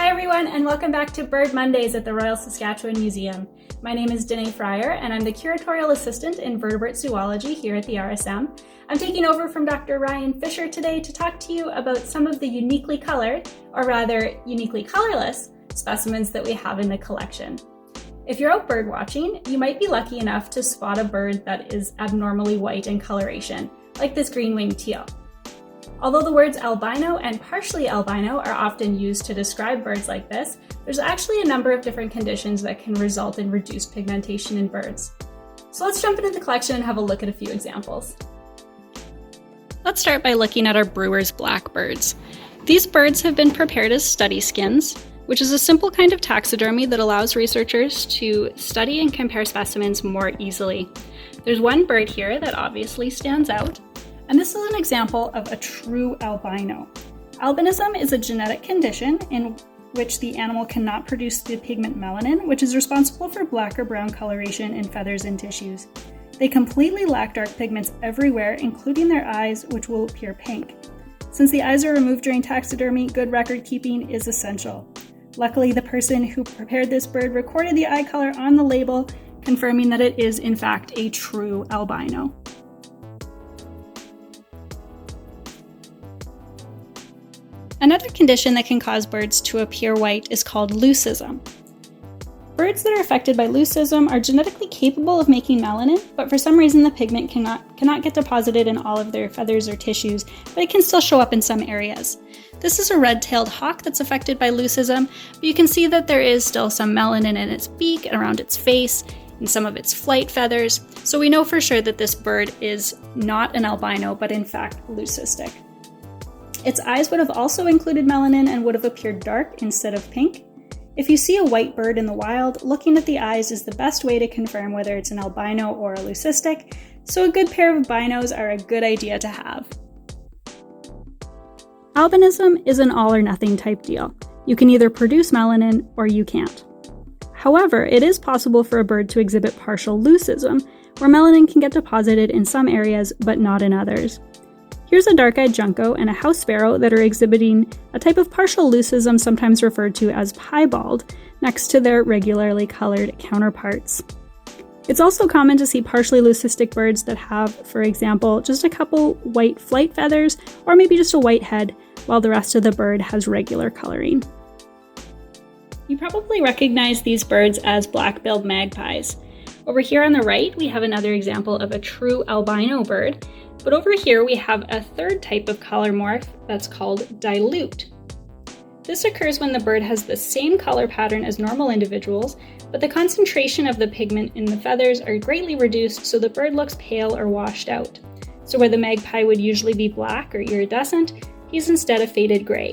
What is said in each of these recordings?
Hi everyone, and welcome back to Bird Mondays at the Royal Saskatchewan Museum. My name is Danae Fryer, and I'm the Curatorial Assistant in Vertebrate Zoology here at the RSM. I'm taking over from Dr. Ryan Fisher today to talk to you about some of the uniquely colored, or rather uniquely colorless, specimens that we have in the collection. If you're out bird watching, you might be lucky enough to spot a bird that is abnormally white in coloration, like this green-winged teal. Although the words albino and partially albino are often used to describe birds like this, there's actually a number of different conditions that can result in reduced pigmentation in birds. So let's jump into the collection and have a look at a few examples. Let's start by looking at our brewer's blackbirds. These birds have been prepared as study skins, which is a simple kind of taxidermy that allows researchers to study and compare specimens more easily. There's one bird here that obviously stands out, and this is an example of a true albino. Albinism is a genetic condition in which the animal cannot produce the pigment melanin, which is responsible for black or brown coloration in feathers and tissues. They completely lack dark pigments everywhere, including their eyes, which will appear pink. Since the eyes are removed during taxidermy, good record keeping is essential. Luckily, the person who prepared this bird recorded the eye color on the label, confirming that it is in fact a true albino. Another condition that can cause birds to appear white is called leucism. Birds that are affected by leucism are genetically capable of making melanin, but for some reason the pigment cannot get deposited in all of their feathers or tissues, but it can still show up in some areas. This is a red-tailed hawk that's affected by leucism, but you can see that there is still some melanin in its beak and around its face, and some of its flight feathers, so we know for sure that this bird is not an albino, but in fact leucistic. Its eyes would have also included melanin and would have appeared dark instead of pink. If you see a white bird in the wild, looking at the eyes is the best way to confirm whether it's an albino or a leucistic, so a good pair of binos are a good idea to have. Albinism is an all-or-nothing type deal. You can either produce melanin or you can't. However, it is possible for a bird to exhibit partial leucism, where melanin can get deposited in some areas but not in others. Here's a dark-eyed junco and a house sparrow that are exhibiting a type of partial leucism sometimes referred to as piebald, next to their regularly colored counterparts. It's also common to see partially leucistic birds that have, for example, just a couple white flight feathers or maybe just a white head, while the rest of the bird has regular coloring. You probably recognize these birds as black-billed magpies. Over here on the right, we have another example of a true albino bird, but over here we have a third type of color morph that's called dilute. This occurs when the bird has the same color pattern as normal individuals, but the concentration of the pigment in the feathers are greatly reduced, so the bird looks pale or washed out. So where the magpie would usually be black or iridescent, he's instead a faded gray.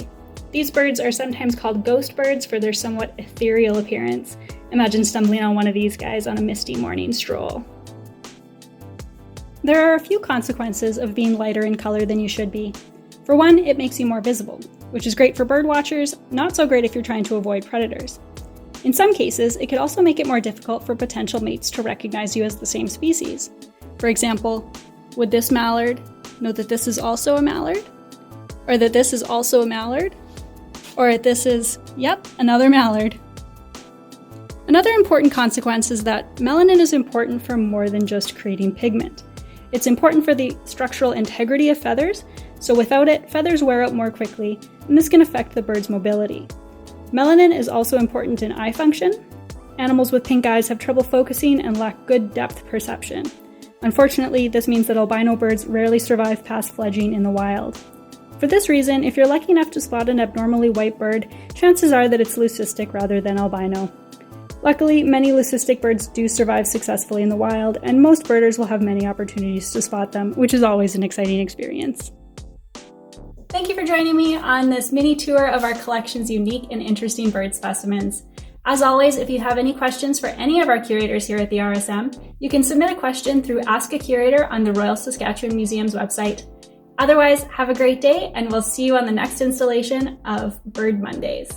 These birds are sometimes called ghost birds for their somewhat ethereal appearance. Imagine stumbling on one of these guys on a misty morning stroll. There are a few consequences of being lighter in color than you should be. For one, it makes you more visible, which is great for bird watchers, not so great if you're trying to avoid predators. In some cases, it could also make it more difficult for potential mates to recognize you as the same species. For example, would this mallard know that this is also a mallard? Or that this is also a mallard? Or that this is, yep, another mallard. Another important consequence is that melanin is important for more than just creating pigment. It's important for the structural integrity of feathers, so without it, feathers wear out more quickly, and this can affect the bird's mobility. Melanin is also important in eye function. Animals with pink eyes have trouble focusing and lack good depth perception. Unfortunately, this means that albino birds rarely survive past fledging in the wild. For this reason, if you're lucky enough to spot an abnormally white bird, chances are that it's leucistic rather than albino. Luckily, many leucistic birds do survive successfully in the wild, and most birders will have many opportunities to spot them, which is always an exciting experience. Thank you for joining me on this mini tour of our collection's unique and interesting bird specimens. As always, if you have any questions for any of our curators here at the RSM, you can submit a question through Ask a Curator on the Royal Saskatchewan Museum's website. Otherwise, have a great day, and we'll see you on the next installation of Bird Mondays.